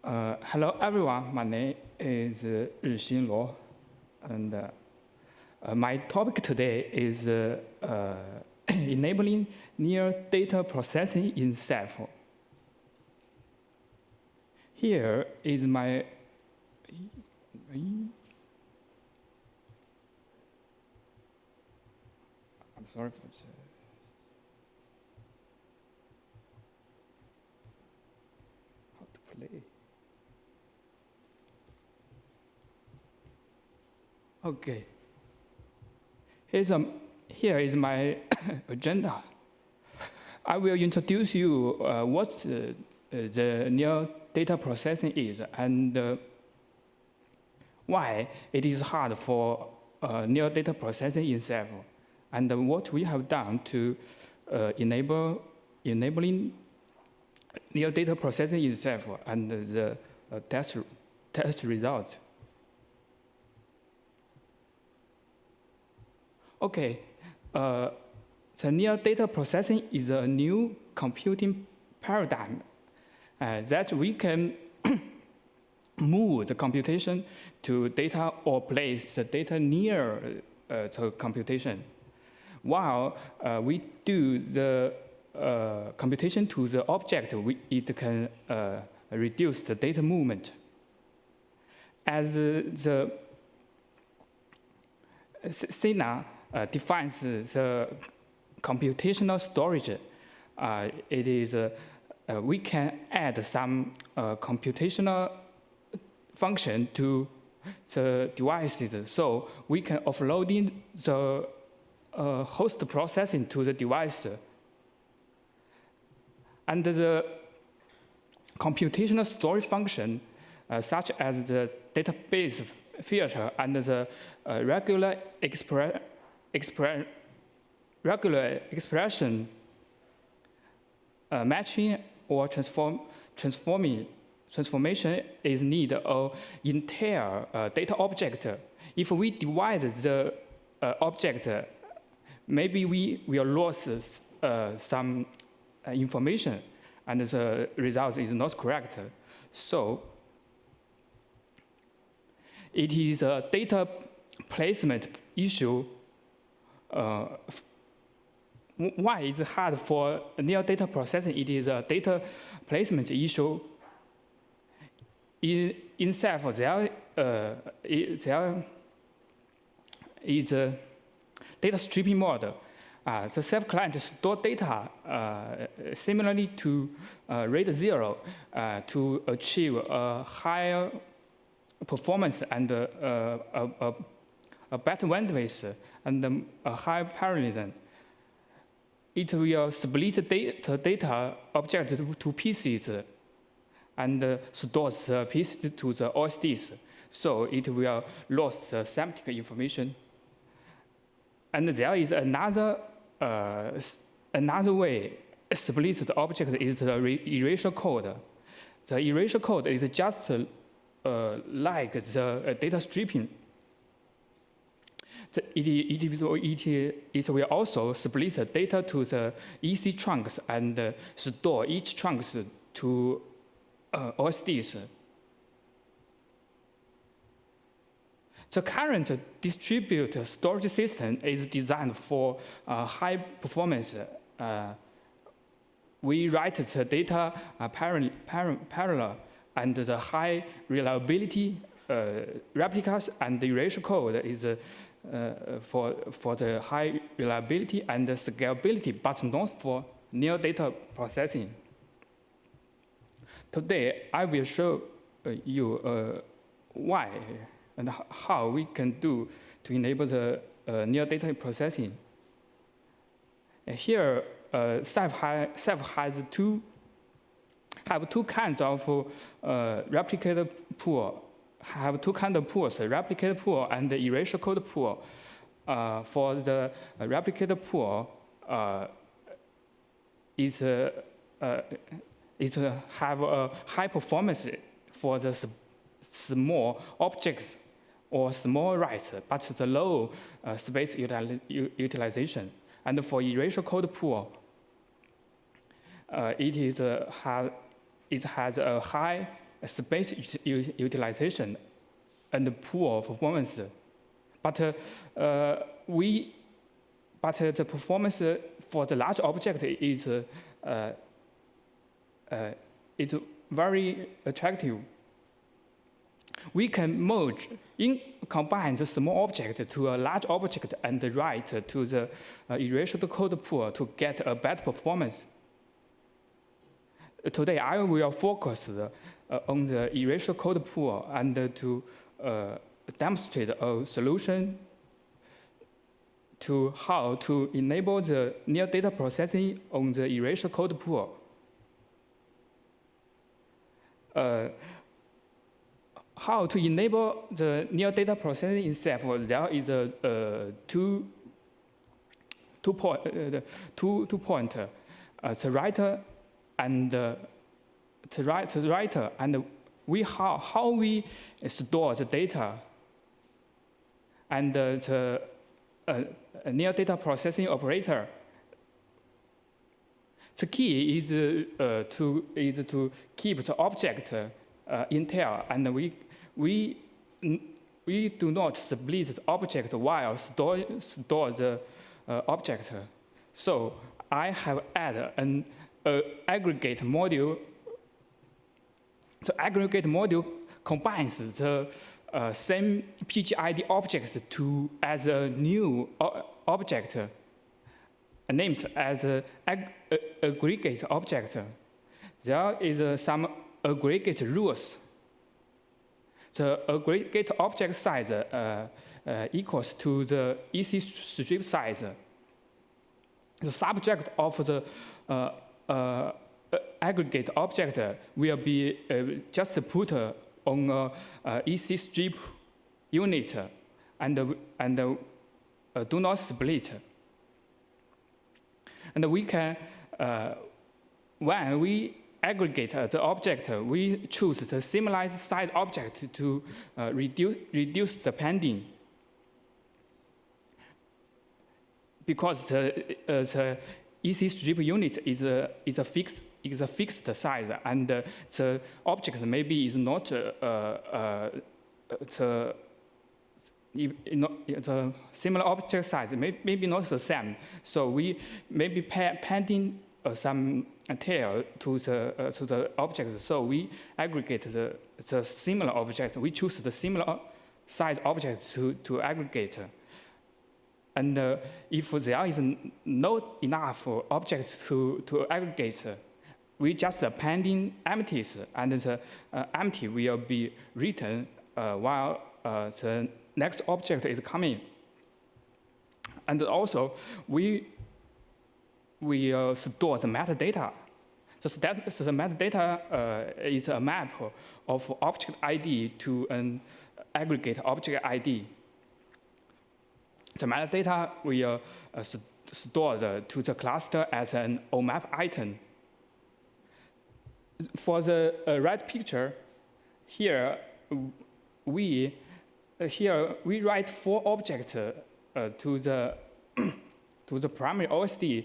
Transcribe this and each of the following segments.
Hello everyone, my name is Rixin, and my topic today is enabling near data processing in Ceph. Here is my I'm sorry for this. How to play. Okay. Here is my agenda. I will introduce you what the near data processing is and why it is hard for near data processing in Ceph, and what we have done to enabling near data processing in Ceph and the test results. Okay, the near data processing is a new computing paradigm that we can move the computation to data or place the data near the computation. While we do the computation to the object, it can reduce the data movement. As the SINA defines the computational storage, it is we can add some computational function to the devices, so we can offload the host processing to the device. And the computational storage function, such as the database filter and the regular expression matching or transformation is need of entire data object. If we divide the object, maybe we will lose some information and the result is not correct. So it is a data placement issue. Why is it hard for near data processing? It is a data placement issue. In Ceph, there is a data stripping mode. The Ceph client store data similarly to RAID 0 to achieve a higher performance and a better bandwidth and a high parallelism. It will split the data object to pieces and stores the pieces to the OSDs, so it will lose the semantic information. And there is another way to split the object is the erasure code. The erasure code is just like the data stripping. It will also split the data to the EC chunks and store each chunks to OSDs. The current distributed storage system is designed for high performance. We write the data parallel and the high reliability replicas and the erasure code is for the high reliability and the scalability, but not for near data processing. Today, I will show you why and how we can do to enable the near data processing. Here, Ceph has two kinds of replicator pool. Have two kinds of pools: replicator pool and the erasure code pool. For the replicator pool, it have a high performance for the small objects or small writes, but the low space utilization. And for erasure code pool, it has a high space utilization and poor performance. But the performance for the large object is very attractive. We can combine the small object to a large object and write to the erased code pool to get a better performance. Today, I will focus on the erased code pool and to demonstrate a solution to how to enable the near data processing on the erased code pool. How to enable the near data processing in Ceph? There is a two point, the writer and the writer, and how we store the data, and the near data processing operator. The key is to keep the object intel, and we do not split the object while store the object. So I have added an aggregate module. The aggregate module combines the same PGID objects as a new object, named as an aggregate object. There is some aggregate rules. The aggregate object size equals to the EC strip size. The subject of the aggregate object will be just put on a EC strip unit and do not split. And we can, when we aggregate the object, we choose the similarly sized object to reduce the pending. Because the EC strip unit is a fixed size, and the object maybe is not the similar object size, maybe not the same. So we maybe pending some tail to the object. So we aggregate the similar object. We choose the similar size object to aggregate. And if there is not enough objects to aggregate, we just appending empties, and the empty will be written while the next object is coming. And also, we store the metadata. So the metadata is a map of object ID to an aggregate object ID. The metadata will stored to the cluster as an OMAP item. For the right picture, here we write 4 objects to the primary OSD.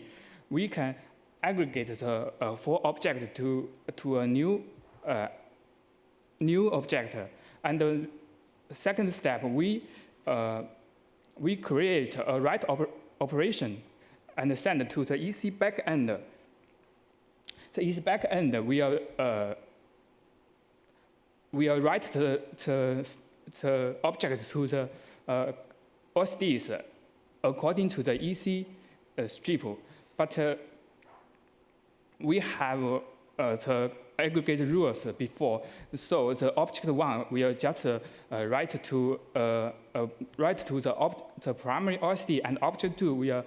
We can aggregate the 4 objects to a new object. And the second step, we create a write operation and send it to the EC backend. The EC backend will write the object to the OSDs according to the EC strip. But we have the aggregate rules before, so the object 1 will just write to the primary OSD, and object 2 will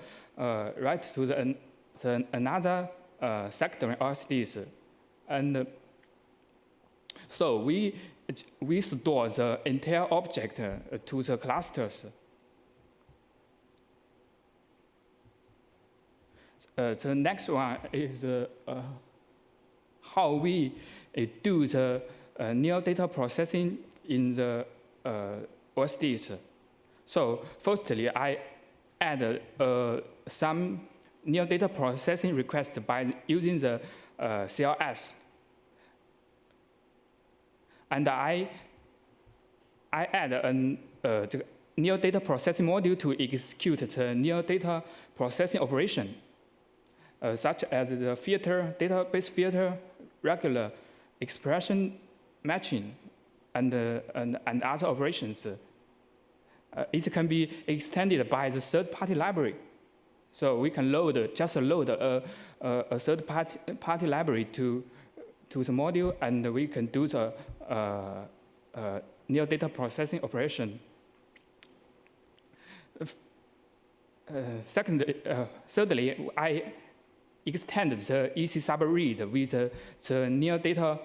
write to the another secondary OSDs. And so we store the entire object to the clusters. The next one is how we do the near data processing in the OSDs. So firstly, I add some near data processing request by using the CLS. and I add a near data processing module to execute the near data processing operation, such as the filter, database filter, regular expression matching, and other operations. It can be extended by the third-party library. So we can just load a third-party library to the module, and we can do the near data processing operation. Thirdly, I extend the EC subread with the near data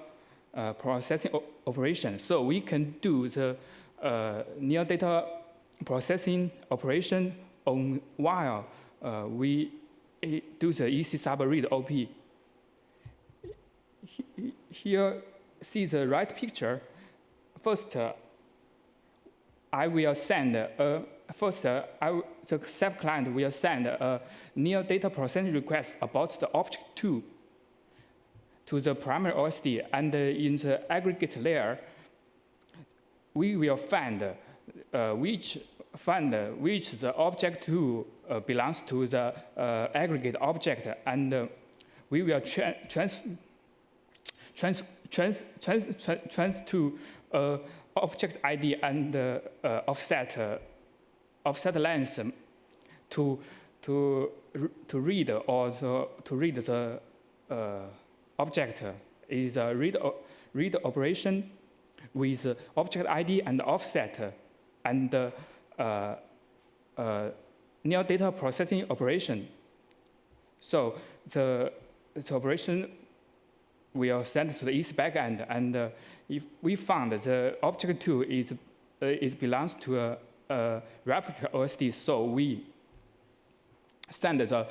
processing operation. So we can do the near data processing operation while we do the EC subread OP. Here, see the right picture. First, I will send the Ceph client will send a near data processing request about the object 2 to the primary OSD, and in the aggregate layer, we will find which the object 2 belongs to the aggregate object, and we will trans to object ID and offset length to read the object is a read operation with object ID and offset and near data processing operation. So the operation will send to the EC backend, and if we found the object 2 belongs to a replica OSD, so we send the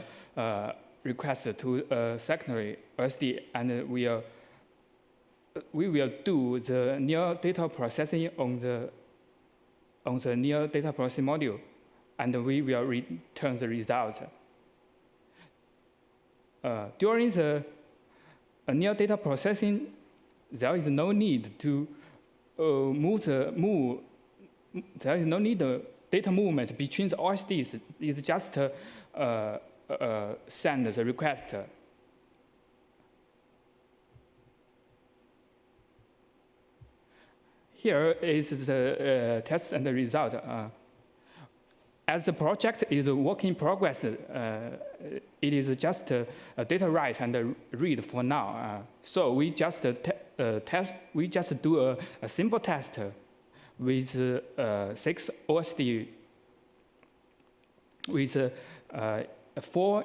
request to a secondary OSD, and we will do the near data processing on the near data processing module, and we will return the result. During the near data processing, there is no need to there is no need data movement between the OSDs. It's just send the request. Here is the test and the result. As the project is a work in progress, it is just a data write and read for now. So we just we just do a simple test with 6 OSD with 4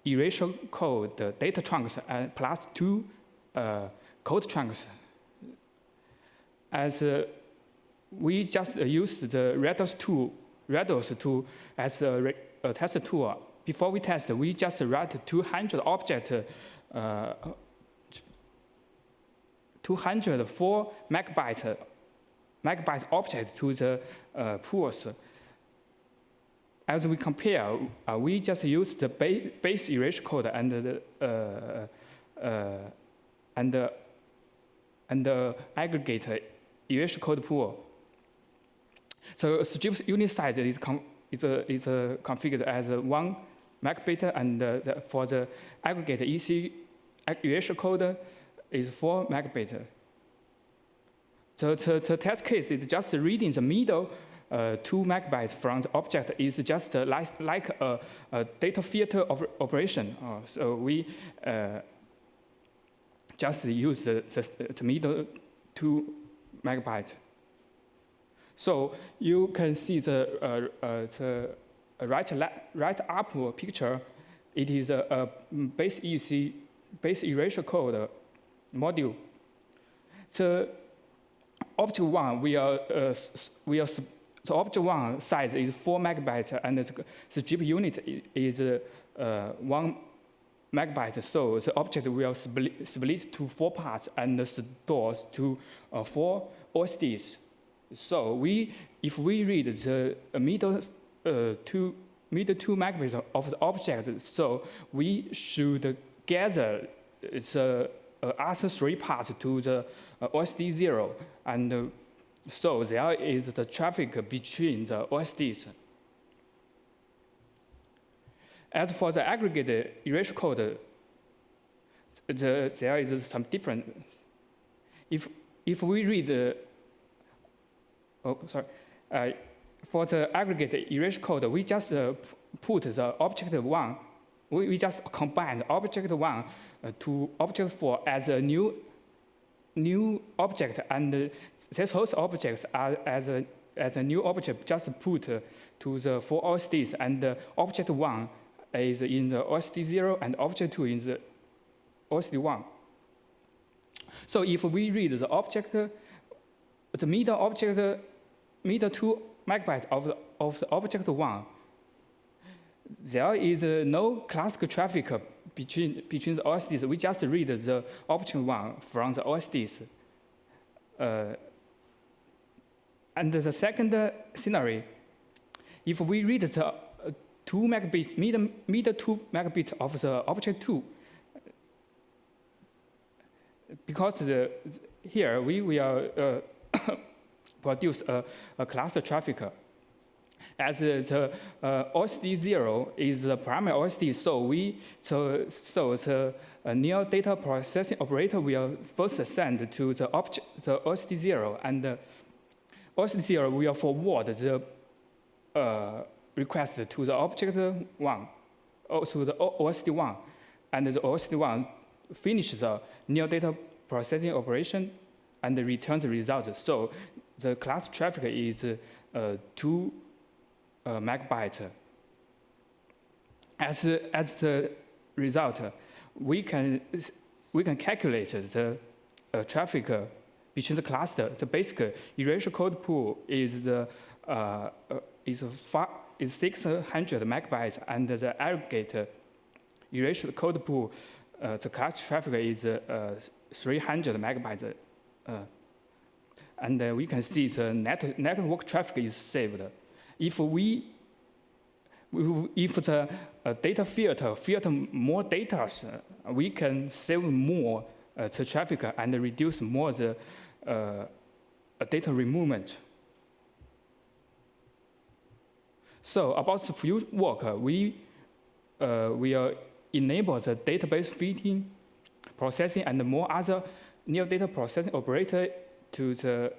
erasure code data chunks plus 2 code chunks. As we just used the Redis tool as a test tool. Before we test, we just write 200 object, 204 megabyte object to the pools. As we compare, we just use the base erasure code and the aggregate erasure code pool. So strip's unit size is configured as 1 megabit, and for the aggregate EC erasure code is 4 megabit. So the test case is just reading the middle 2 megabytes from the object is just like a data filter operation. So we just use the middle 2 megabytes. So you can see the right up picture. It is a base erasure code module. The object 1 the object 1 size is 4 megabytes, and the strip unit is 1 megabyte. So the object will split to 4 parts and stores to 4 OSDs. So if we read the middle 2 megabytes of the object, so we should gather the other three parts to the OSD 0, and so there is the traffic between the OSDs. As for the aggregate erasure code, there is some difference. If we read for the aggregate erasure code, we just put the object 1. We just combine object 1 to object 4 as a new object, and this whole objects are as a new object just put to the 4 OSDs, and object 1 is in the OSD 0 and object 2 in the OSD 1. So if we read the object, the middle 2 megabytes of the object 1, there is no classical traffic between the OSDs. We just read the object 1 from the OSDs. And the second scenario, if we read the 2 megabits, middle 2 megabits of the object 2, because here we will produce a cluster traffic. As the OSD 0 is the primary OSD, so the near data processing operator will first send to the OSD 0, and the OSD 0 will forward the request to the object 1, or to the OSD 1, and the OSD 1 finishes the near data processing operation and returns the results. So the class traffic is 2 megabytes. As the result, we can calculate the traffic between the cluster. The basic erasure code pool is 600 megabytes, and the aggregate erasure code pool, the cluster traffic is 300 megabytes. And we can see the network traffic is saved. If the data filter more data, we can save more the traffic and reduce more the data removement. So about the future work, we will enable the database fitting, processing, and more other near data processing operator to the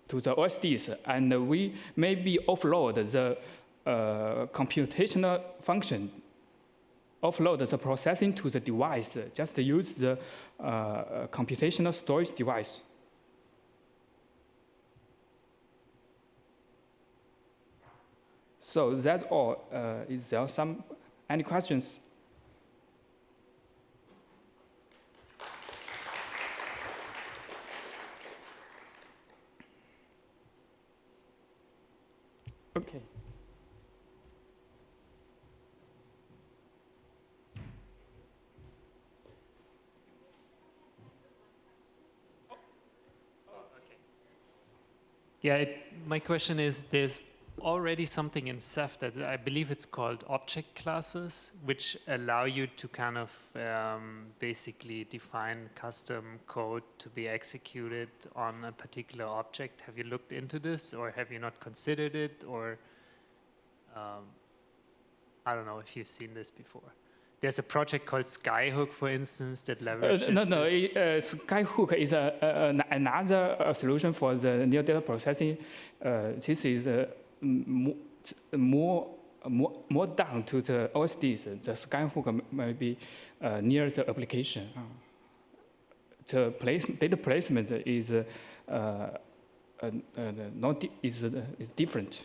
OSDs, and we maybe offload the computational function, offload the processing to the device, just use the computational storage device. So that's all. Is there any questions? Okay. Yeah, my question is, there's already something in Ceph that I believe it's called object classes, which allow you to kind of basically define custom code to be executed on a particular object. Have you looked into this, or have you not considered it, or I don't know if you've seen this before. There's a project called Skyhook, for instance, that leverages Skyhook is another solution for the near data processing. This is more down to the OSDs. The Skyhook may be near the application. The data placement is is different.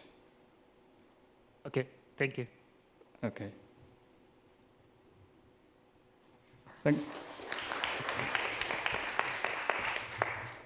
Okay, thank you. Okay. Thank you.